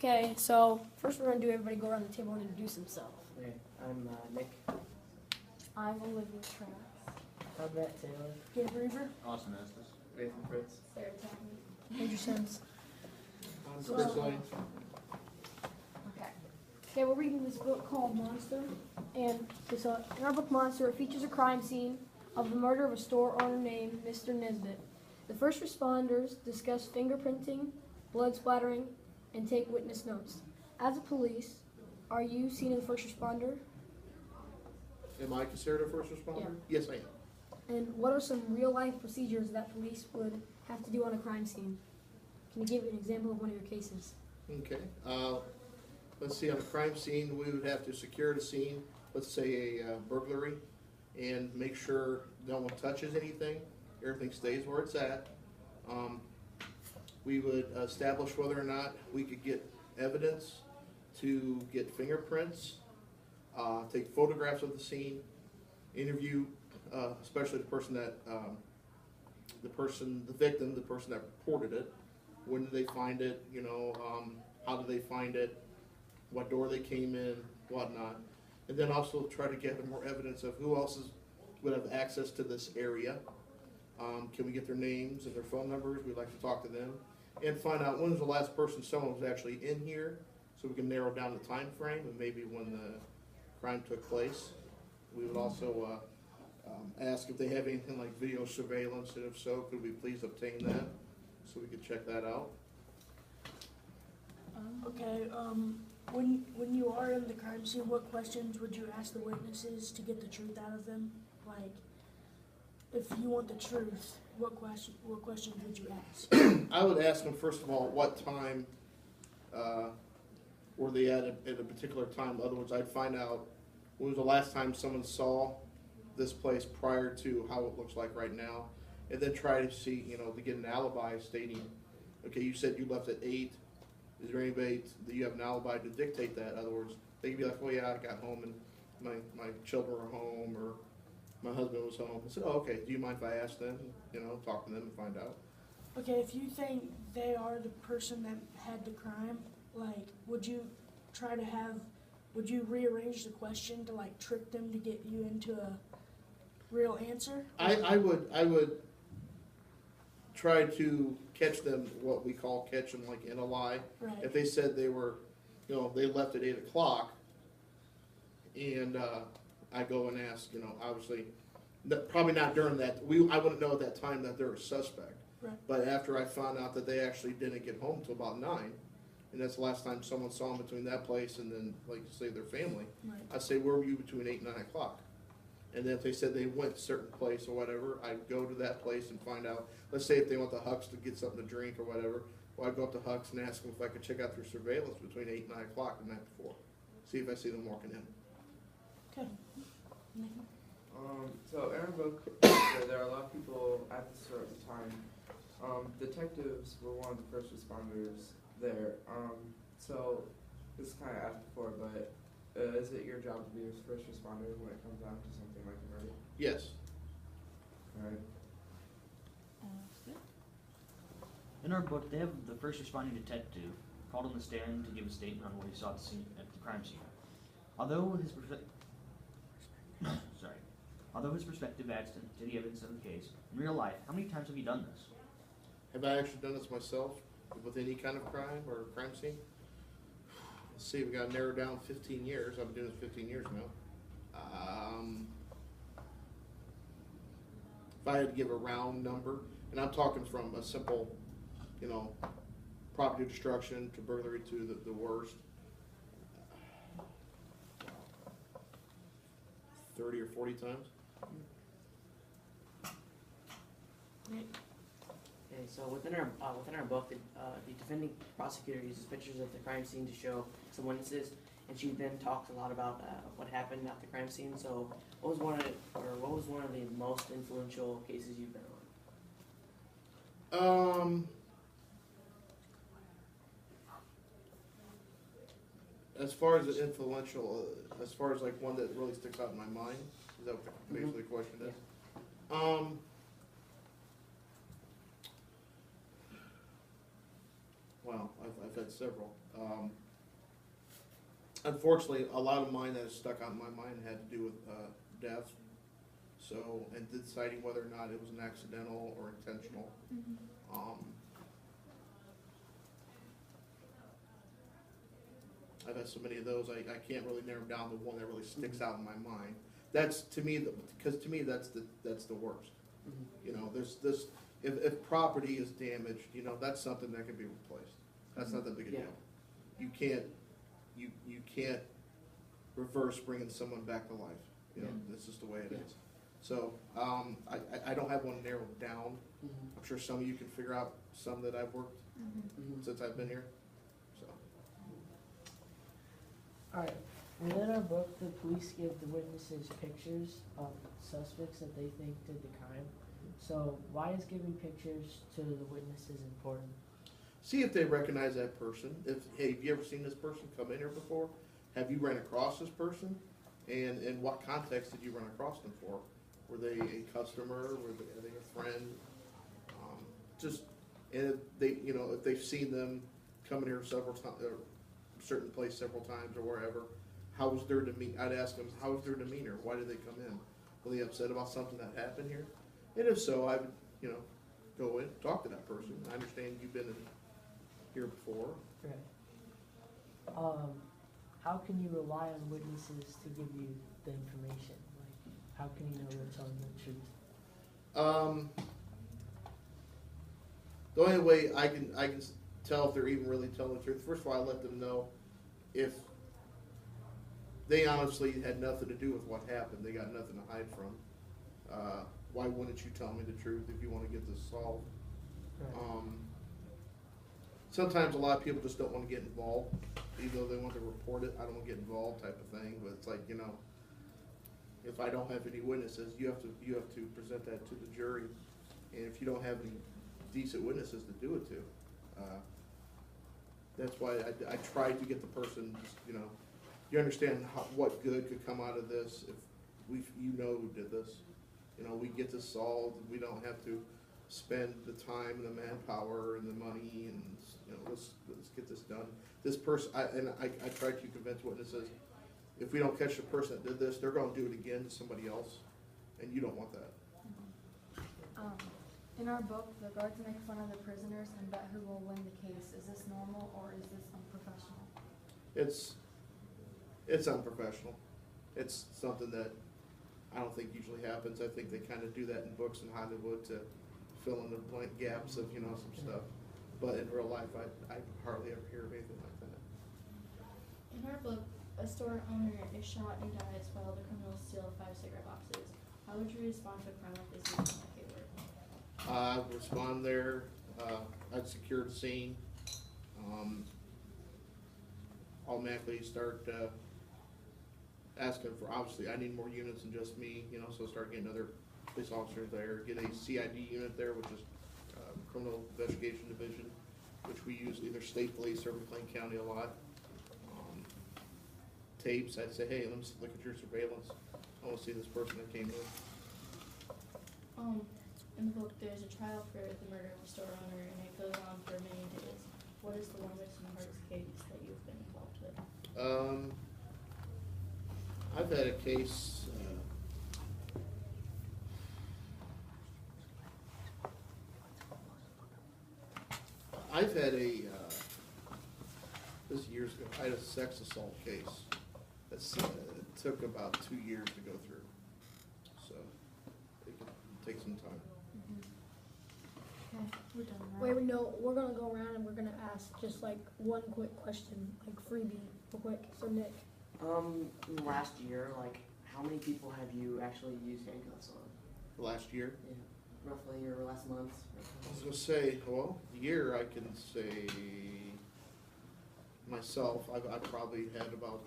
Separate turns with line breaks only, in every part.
Okay, so first we're gonna do everybody go around the table and introduce themselves.
Okay, I'm Nick.
I'm Olivia Travis.
How's that, Taylor?
Gabe Reaver.
Austin Estes.
Nathan Fritz.
Sarah Tappan. Andrew Sims.
I'm
So-
Chris Lane.
Okay, we're reading this book called Monster, and this, in our book Monster, it features a crime scene of the murder of a store owner named Mr. Nesbitt. The first responders discuss fingerprinting, blood splattering, and take witness notes. As a police, are you seen as a first responder?
Am I considered a first responder? Yes, I am.
And what are some real-life procedures that police would have to do on a crime scene? Can you give an example of one of your cases?
Okay. Let's see, on a crime scene, we would have to secure the scene, let's say a burglary, and make sure no one touches anything, everything stays where it's at. We would establish whether or not we could get evidence to get fingerprints, take photographs of the scene, interview, especially the person that, the victim, the person that reported it. When did they find it? How did they find it? What door they came in, whatnot. And then also try to gather more evidence of who else would have access to this area. Can we get their names and their phone numbers? We'd like to talk to them. And find out when was the last person someone was actually in here, so we can narrow down the time frame and maybe when the crime took place. We would also ask if they have anything like video surveillance, and if so, could we please obtain that so we could check that out.
Okay, when you are in the crime scene, what questions would you ask the witnesses to get the truth out of them? Like, if you want the truth, what questions would you ask?
I would ask them, first of all, what time were they at a particular time. In other words, I'd find out when was the last time someone saw this place prior to how it looks like right now, and then try to see, to get an alibi stating, okay, you said you left at 8. Is there anybody that you have an alibi to dictate that? In other words, they could be like, well, yeah, I got home and my children were home, or my husband was home. I said, oh, okay, do you mind if I ask them, talk to them and find out?
Okay, if you think they are the person that had the crime, like, would you rearrange the question to, like, trick them to get you into a real answer?
I would try to catch them, what we call catch them like in a lie.
Right.
If they said they were, they left at 8 o'clock, and I go and ask, obviously, probably not during that, I wouldn't know at that time that they're a suspect.
Right.
But after I found out that they actually didn't get home till about 9, and that's the last time someone saw them between that place and then, like, say, their family,
Right.
I'd say, where were you between 8 and 9 o'clock? And then if they said they went to a certain place or whatever, I'd go to that place and find out. Let's say if they went to Huck's to get something to drink or whatever, well, I'd go up to Huck's and ask them if I could check out their surveillance between 8 and 9 o'clock the night before. See if I see them walking in.
Okay.
So in our book, there are a lot of people at the store at the time. Detectives were one of the first responders there. So this is kind of asked before, but is it your job to be a first responder when it comes down to something like a murder?
Yes.
Alright.
In our book, they have the first responding detective called on the stand to give a statement on what he saw at the crime scene. Although his perspective adds to the evidence of the case, in real life, how many times have you done this?
Have I actually done this myself with any kind of crime or crime scene? Let's see, we got to narrow down 15 years. I've been doing this 15 years now. If I had to give a round number, and I'm talking from a simple, property destruction to burglary to the worst, 30 or 40 times.
Okay, so within our book, the defending prosecutor uses pictures of the crime scene to show some witnesses, and she then talks a lot about what happened at the crime scene. So, what was one of the most influential cases you've been on?
As far as the influential, as far as like one that really sticks out in my mind, is that what basically the question is?
Yeah.
Wow, I've I've had several. Unfortunately, a lot of mine that has stuck out in my mind had to do with death. So, and deciding whether or not it was an accidental or intentional. I've had so many of those, I can't really narrow down the one that really sticks out in my mind. That's to me, because to me that's the worst.
Mhm.
You know, there's this, if property is damaged, you know, that's something that can be replaced. That's not that big a
Yeah.
deal. You can't reverse bringing someone back to life. You know, that's just the way it
Yeah.
is. So, I don't have one narrowed down.
Mhm.
I'm sure some of you can figure out some that I've worked
Mhm.
since I've been here, so.
Alright, within our book, the police give the witnesses pictures of suspects that they think did the crime. So why is giving pictures to the witnesses important?
See if they recognize that person. Hey, have you ever seen this person come in here before? Have you ran across this person? And in what context did you run across them for? Were they a customer? Are they a friend? And if they, you know, if they've seen them coming here several times, or a certain place several times or wherever, how was their demeanor? I'd ask them, how was their demeanor? Why did they come in? Were they upset about something that happened here? And if so, I would, you know, go in, talk to that person. I understand you've been in here before.
Right. How can you rely on witnesses to give you the information? Like, how can you know they're telling the truth?
The only way I can tell if they're even really telling the truth, first of all, I let them know if they honestly had nothing to do with what happened, they got nothing to hide from. Why wouldn't you tell me the truth if you want to get this solved?
Right.
Sometimes a lot of people just don't want to get involved, even though they want to report it. I don't want to get involved, type of thing. But it's like, you know, if I don't have any witnesses, you have to present that to the jury, and if you don't have any decent witnesses to do it to, that's why I tried to get the person. Just, you know, you understand what good could come out of this if you know who did this. You know, we get this solved. We don't have to spend the time and the manpower and the money, and you know, let's get this done. This person, I tried to convince witnesses, if we don't catch the person that did this, they're going to do it again to somebody else, and you don't want that.
In our book, the guards make fun of the prisoners and bet who will win the case. Is this normal or is this unprofessional?
It's unprofessional. It's something that I don't think usually happens. I think they kind of do that in books in Hollywood to fill in the blank gaps of, you know, some stuff. But in real life, I hardly ever hear of anything like that.
In our book, a store owner is shot and dies while the criminals steal 5 cigarette boxes. How would you respond to a crime like this using a K word?
I'd respond there. I'd secure the scene. Automatically start asking for, obviously, I need more units than just me, you know, so start getting other police officers there. Get a CID unit there, which is Criminal Investigation Division, which we use either state police or McLean County a lot. Tapes, I'd say, hey, let me look at your surveillance. I want to see this person that came in.
In the book, there's a trial for the murder of a store owner, and it goes on for many days. What is the longest and hardest case that you've been involved with?
I've had a case, I've had this is years ago, I had a sex assault case that took about 2 years to go through. So it could take some time.
Okay, we're done now.
Wait, no, we're gonna go around and we're gonna ask just like one quick question, like freebie, real quick. So Nick,
In the last year, like, how many people have you actually used handcuffs on?
Last year,
Yeah, roughly, or last month?
I was gonna say, well, year I can say myself, I probably had about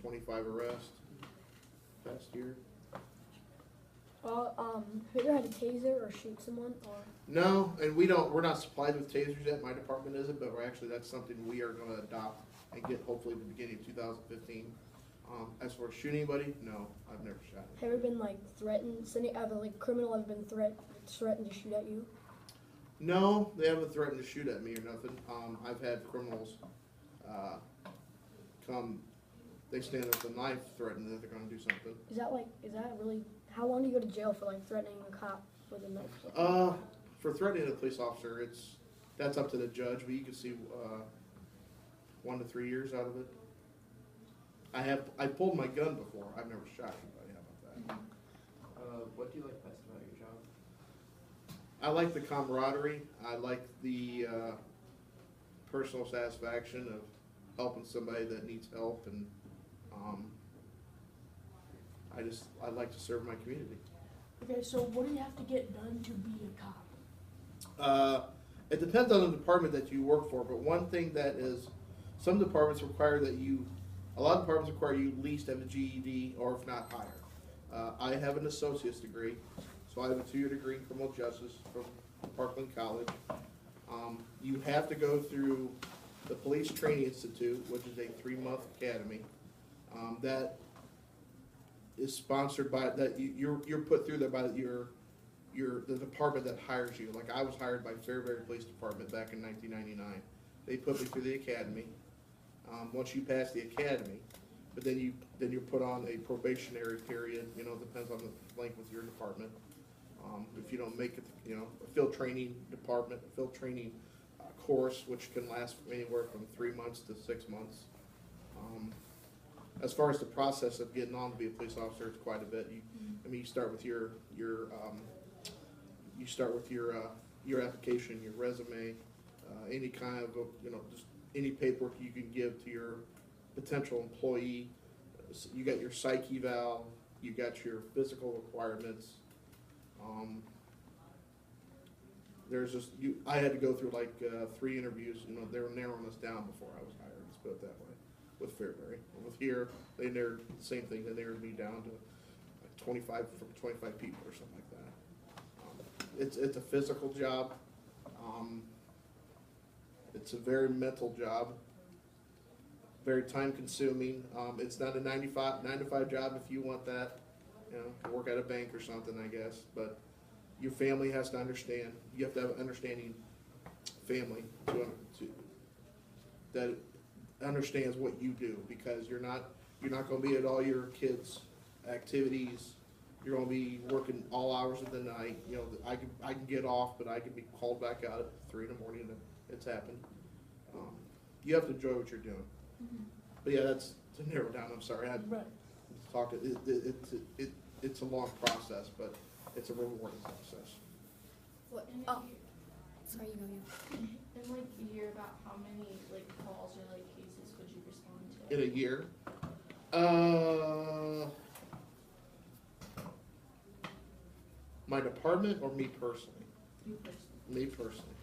25 arrests past year.
have you ever had a taser or shoot someone or?
No, and we're not supplied with tasers yet, my department isn't, but that's something we are gonna adopt and get hopefully at the beginning of 2015. As for shooting anybody, no, I've never shot.
Have you ever been like threatened? Has any other like criminal ever been threatened to shoot at you?
No, they haven't threatened to shoot at me or nothing. I've had criminals, come, they stand up with a knife threatening that they're gonna do something.
Is that really, how long do you go to jail for like threatening a cop with a knife?
For threatening a police officer, that's up to the judge, but you can see, 1 to 3 years out of it. I pulled my gun before. I've never shot anybody. How about that?
What do you like best about your job?
I like the camaraderie. I like the personal satisfaction of helping somebody that needs help, and I like to serve my community.
Okay, so what do you have to get done to be a cop?
It depends on the department that you work for, but one thing that is, some departments require that a lot of departments require you at least have a GED, or if not higher. I have an associate's degree, so I have a 2-year degree in criminal justice from Parkland College. You have to go through the Police Training Institute, which is a 3-month academy. That is sponsored by, you're put through there by the department that hires you. Like, I was hired by Fairbury Police Department back in 1999. They put me through the academy. Once you pass the academy, but then you're put on a probationary period, depends on the length with your department. If you don't make it, a field training department, a field training course, which can last anywhere from 3 months to 6 months. As far as the process of getting on to be a police officer, it's quite a bit. You start with your application, your resume, any kind of, just any paperwork you can give to your potential employee. You got your psych eval, you got your physical requirements. I had to go through like 3 interviews. They were narrowing us down before I was hired. Let's put it that way. With Fairbury, with here, they narrowed the same thing. They narrowed me down to like 25 people or something like that. It's a physical job. It's a very mental job. Very time consuming. It's not a 9 to 5 job if you want that. Work at a bank or something, I guess. But your family has to understand. You have to have an understanding family that understands what you do, because you're not going to be at all your kids' activities. You're going to be working all hours of the night. I can get off, but I can be called back out at 3 in the morning, and it's happened. You have to enjoy what you're doing. But yeah, that's to narrow it down. I'm sorry, I
Right.
talked. It's a long process, but it's a rewarding process.
What, in
Oh. Sorry, you go.
in like a year, about how many like calls or like cases would you respond to?
In a year, my department or me personally?
You personally.
Me personally.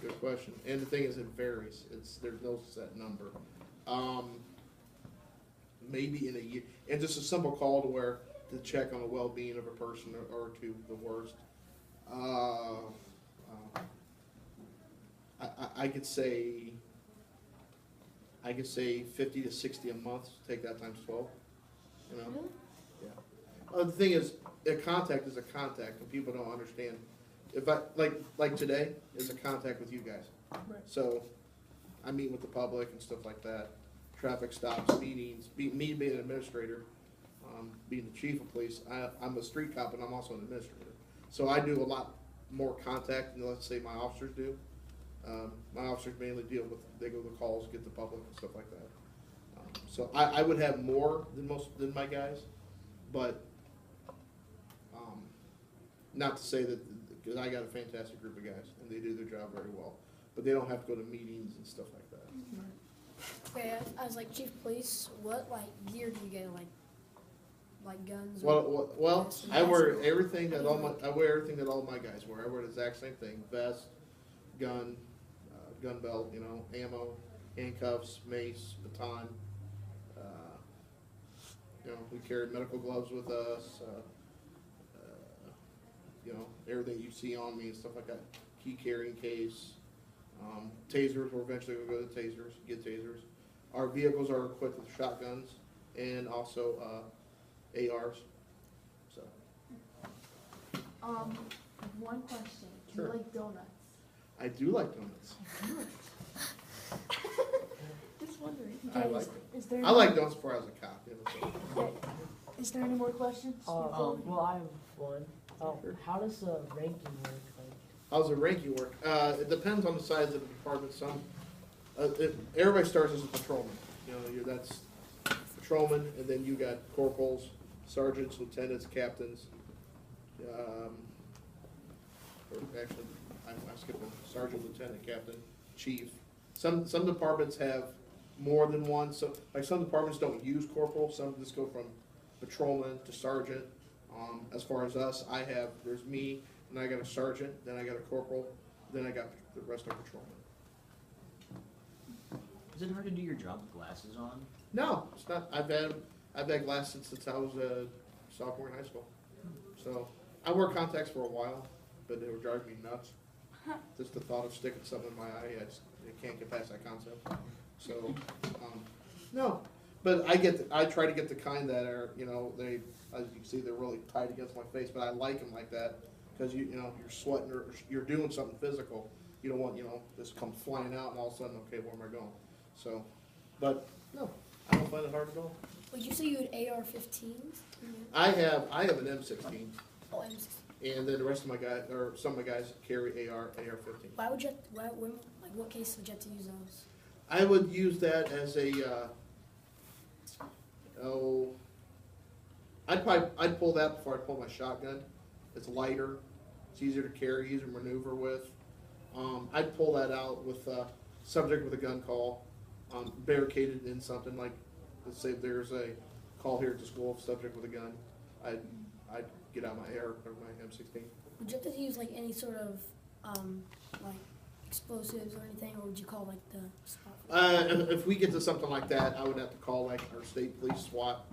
Good question. And the thing is, it varies. There's no set number. Maybe in a year, and just a simple call to check on the well-being of a person or to the worst. I could say 50 to 60 a month. Take that times 12.
Really?
Yeah. The thing is, a contact is a contact, and people don't understand. If I like today is a contact with you guys.
Right.
So I meet with the public and stuff like that. Traffic stops, meetings. Me being an administrator, being the chief of police, I'm a street cop, and I'm also an administrator. So I do a lot more contact than, let's say, my officers do. My officers mainly they go to the calls, get the public and stuff like that. So I would have more than my guys, but not to say that, because I got a fantastic group of guys and they do their job very well, but they don't have to go to meetings and stuff like that.
Okay, as like chief of police, what like gear do you get? Like guns?
Well, I wear everything that all my guys wear. I wear the exact same thing: vest, gun, gun belt, ammo, handcuffs, mace, baton. We carry medical gloves with us. Everything you see on me and stuff like that. Key carrying case. Tasers. We're eventually going to go to tasers. Get tasers. Our vehicles are equipped with shotguns and also ARs. So.
One question. Do
Sure.
you like donuts?
I do like donuts.
Just wondering.
I
Okay,
like
is-
them.
Is there
I like donuts before I was a cop. So.
Is there any more questions?
Well, I have one. How does the ranking work? Like,
How's the ranking work? It depends on the size of the department. Some, everybody starts as a patrolman. You know, that's patrolman, and then you got corporals, sergeants, lieutenants, captains. Or actually, I skipped one. Sergeant, lieutenant, captain, chief. Some departments have more than one. So, like some departments don't use corporal. Some just go from patrolman to sergeant. As far as us, there's me, and I got a sergeant, then I got a corporal, then I got the rest are patrolmen.
Is it hard to do your job with glasses on?
No, it's not. I've had glasses since I was a sophomore in high school. So I wore contacts for a while, but they were driving me nuts. Just the thought of sticking something in my eye, I can't get past that concept. So, no. But I try to get the kind that are, you know, they, as you can see, they're really tight against my face, but I like them like that because you know, you're sweating or you're doing something physical. You don't want, you know, this come flying out and all of a sudden, okay, where am I going? So, but no, I don't find it hard at all.
Would you say you had AR-15s?
I have an M16,
Oh, M16.
and then the rest of my guys, or some of my guys carry AR-15.
Why would you? Like, what case would you have to use those?
I would use that as a, I'd pull that before I pull my shotgun. It's lighter, it's easier to carry, easier to maneuver with. I'd pull that out with subject with a gun call, barricaded in something like, let's say there's a call here at the school, subject with a gun. I'd get out my AR or my M16.
Would you have to use like any sort of like explosives or anything, or would you call like the SWAT?
If we get to something like that, I would have to call like our state police SWAT,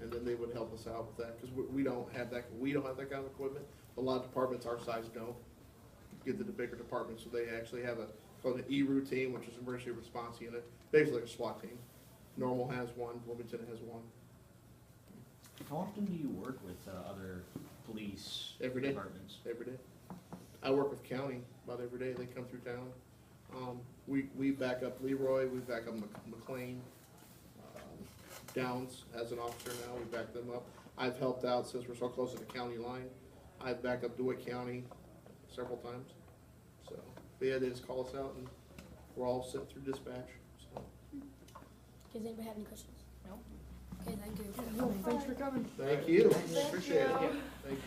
and then they would help us out with that, because we don't have that kind of equipment. A lot of departments our size don't. Get to the bigger departments, so they actually have called an E-route team, which is emergency response unit, basically a SWAT team. Normal has one, Wilmington has one.
How often do you work with other police
Every day.
departments?
Every day. I work with county about every day. They come through town. We back up Leroy, we back up McLean. Downs as an officer now, we back them up. I've helped out since we're so close to the county line. I've backed up DeWitt County several times. So, but yeah, they just call us out and we're all sitting through dispatch, so.
Does anybody have any questions? No. Okay, thank you.
Thanks for coming.
Thank you, appreciate it. Thank you.